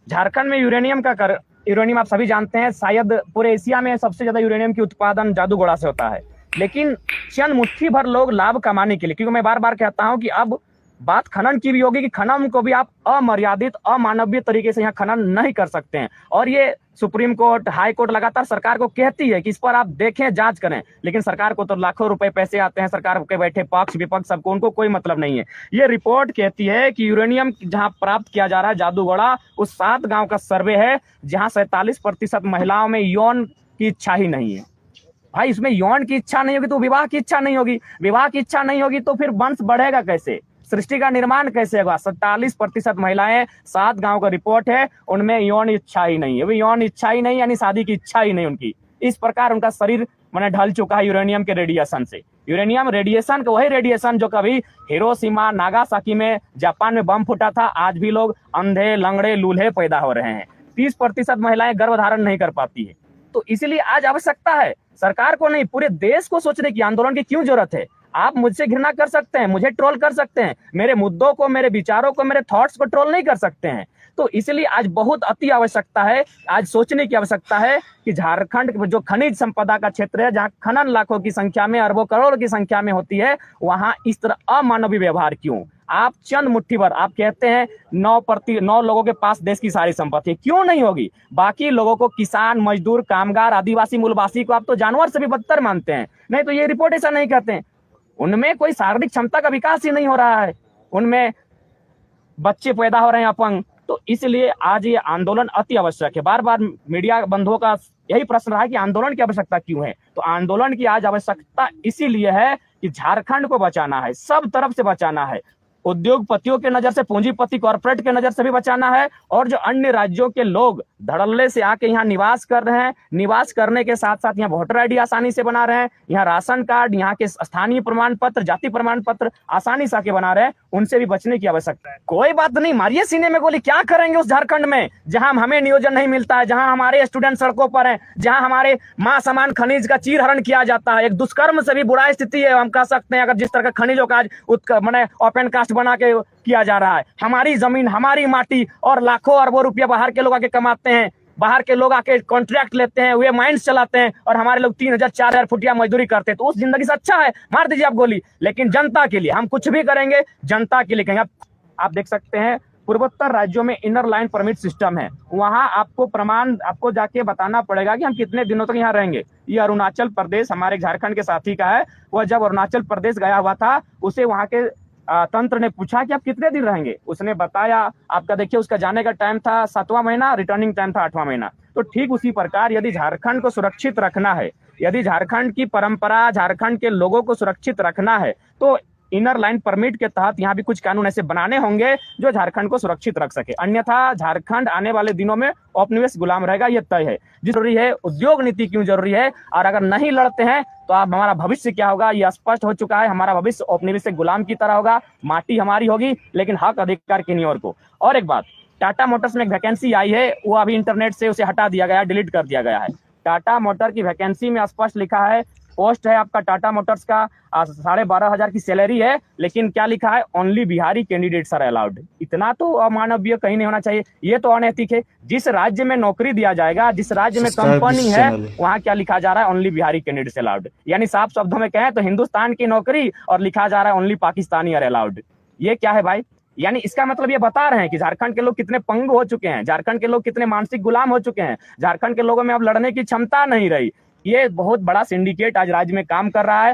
झारखंड में यूरेनियम आप सभी जानते हैं, शायद पूरे एशिया में सबसे ज्यादा यूरेनियम की उत्पादन जादूगोड़ा से होता है। लेकिन चंद मुट्ठी भर लोग लाभ कमाने के लिए, क्योंकि मैं बार बार कहता हूं कि अब बात खनन की भी होगी कि खनन को भी आप अमर्यादित अमानवीय तरीके से यहाँ खनन नहीं कर सकते हैं। और ये सुप्रीम कोर्ट, हाई कोर्ट लगातार सरकार को कहती है कि इस पर आप देखें, जांच करें, लेकिन सरकार को तो लाखों रुपए पैसे आते हैं, सरकार के बैठे पक्ष विपक्ष सबको, उनको कोई मतलब नहीं है। ये रिपोर्ट कहती है कि यूरेनियम जहां प्राप्त किया जा रहा है जादूगोड़ा, उस 7 गांव का सर्वे है जहां 47% महिलाओं में यौन की इच्छा ही नहीं है। भाई, इसमें यौन की इच्छा नहीं होगी तो विवाह की इच्छा नहीं होगी, विवाह की इच्छा नहीं होगी तो फिर वंश बढ़ेगा कैसे, सृष्टि का निर्माण कैसे होगा। 47% महिलाएं, 7 गांव का रिपोर्ट है, उनमें यौन इच्छा ही नहीं है। वे यौन इच्छा ही नहीं, यानी शादी की इच्छा ही नहीं उनकी। इस प्रकार उनका शरीर मैंने ढल चुका है यूरेनियम के रेडिएशन से। यूरेनियम रेडिएशन का वही रेडिएशन जो कभी हिरोशिमा नागासाकी में जापान में बम फूटा था, आज भी लोग अंधे लंगड़े लूल्हे पैदा हो रहे हैं। 30% महिलाएं गर्भधारण नहीं कर पाती है। तो इसीलिए आज आवश्यकता है सरकार को नहीं, पूरे देश को सोचने की, आंदोलन की क्यों जरूरत है। आप मुझसे घृणा कर सकते हैं, मुझे ट्रोल कर सकते हैं, मेरे मुद्दों को, मेरे विचारों को, मेरे थॉट्स को ट्रोल नहीं कर सकते हैं। तो इसलिए आज बहुत अति आवश्यकता है, आज सोचने की आवश्यकता है कि झारखंड जो खनिज संपदा का क्षेत्र है, जहां खनन लाखों की संख्या में, अरबों करोड़ की संख्या में होती है, वहां इस तरह अमानवीय व्यवहार क्यों। आप चंद मुट्ठी भर, आप कहते हैं 9 लोगों के पास देश की सारी संपत्ति, क्यों नहीं होगी। बाकी लोगों को, किसान, मजदूर, कामगार, आदिवासी, मूलवासी को आप तो जानवर से भी बदतर मानते हैं। नहीं तो ये रिपोर्ट ऐसा नहीं कहते हैं। उनमें कोई शारीरिक क्षमता का विकास ही नहीं हो रहा है, उनमें बच्चे पैदा हो रहे हैं अपंग। तो इसलिए आज ये आंदोलन अति आवश्यक है। बार बार मीडिया बंधुओं का यही प्रश्न रहा है कि आंदोलन की आवश्यकता क्यों है। तो आंदोलन की आज आवश्यकता इसीलिए है कि झारखंड को बचाना है, सब तरफ से बचाना है। उद्योगपतियों के नजर से, पूंजीपति कॉर्पोरेट के नजर से भी बचाना है, और जो अन्य राज्यों के लोग धड़ल्ले से आके यहाँ निवास कर रहे हैं, निवास करने के साथ साथ यहाँ वोटर आईडी आसानी से बना रहे हैं, यहाँ राशन कार्ड, यहाँ के स्थानीय प्रमाण पत्र, जाति प्रमाण पत्र आसानी से आके बना रहे हैं, उनसे भी बचने की आवश्यकता है। कोई बात नहीं, मारिए सीने में गोली, क्या करेंगे उस झारखंड में जहां हमें नियोजन नहीं मिलता है, जहां हमारे स्टूडेंट सड़कों पर हैं, जहां हमारे मां समान खनिज का चीरहरण किया जाता है। एक दुष्कर्म से भी बुरा स्थिति है, हम कह सकते हैं, अगर जिस तरह का खनिजों का आज मैंने ओपन कास्ट बना के किया जा रहा है। हमारी जमीन, हमारी माटी, और लाखों अरबों रुपया बाहर के लोग आके कमाते हैं, बाहर के लोग आके कॉन्ट्रैक्ट लेते हैं, वे माइंस चलाते हैं, और हमारे लोग 3000 4000 फुटिया मजदूरी करते हैं। तो उस जिंदगी से अच्छा है, मार दीजिए आप गोली, लेकिन जनता के लिए हम कुछ भी करेंगे, जनता के लिए कहेंगे। आप देख सकते हैं पूर्वोत्तर राज्यों में इनर लाइन परमिट सिस्टम है, वहां आपको प्रमाण, आपको जाके बताना पड़ेगा कि हम कितने दिनों तक यहाँ रहेंगे। ये अरुणाचल प्रदेश, हमारे झारखंड के साथी का है, वह जब अरुणाचल प्रदेश गया हुआ था, उसे वहां के तंत्र ने पूछा कि आप कितने दिन रहेंगे, उसने बताया, आपका देखिए उसका जाने का टाइम था 7वां महीना, रिटर्निंग टाइम था 8वां महीना। तो ठीक उसी प्रकार यदि झारखंड को सुरक्षित रखना है, यदि झारखंड की परंपरा, झारखंड के लोगों को सुरक्षित रखना है, तो इनर लाइन परमिट के तहत यहाँ भी कुछ कानून ऐसे बनाने होंगे जो झारखंड को सुरक्षित रख सके। अन्यथा झारखंड आने वाले दिनों में औपनिवेश गुलाम रहेगा, ये तय है। जरूरी है उद्योग नीति क्यों जरूरी है, और अगर नहीं लड़ते हैं तो आप, हमारा भविष्य क्या होगा ये स्पष्ट हो चुका है। हमारा भविष्य औपनिवेश से गुलाम की तरह होगा, माटी हमारी होगी लेकिन हक अधिकार किन्हीं और को। और एक बात, टाटा मोटर्स में एक वैकेंसी आई है, वो अभी इंटरनेट से उसे हटा दिया गया, डिलीट कर दिया गया है। टाटा मोटर की वैकेंसी में स्पष्ट लिखा है, पोस्ट है आपका टाटा मोटर्स का 12,500 की सैलरी है, लेकिन क्या लिखा है, only Bihari candidates are allowed. इतना तो अमानवीय कहीं नहीं होना चाहिए, ये तो अनैतिक है। जिस राज्य में नौकरी दिया जाएगा, जिस राज्य में कंपनी है, वहां क्या लिखा जा रहा है, ओनली बिहारी कैंडिडेट्स अलाउड। यानी साफ शब्दों में कहें तो हिंदुस्तान की नौकरी, और लिखा जा रहा है ओनली पाकिस्तानी आर अलाउड। ये क्या है भाई। यानी इसका मतलब ये बता रहे हैं कि झारखंड के लोग कितने पंगु हो चुके हैं, झारखंड के लोग कितने मानसिक गुलाम हो चुके हैं, झारखंड के लोगों में अब लड़ने की क्षमता नहीं रही। ये बहुत बड़ा सिंडिकेट आज राज्य में काम कर रहा है।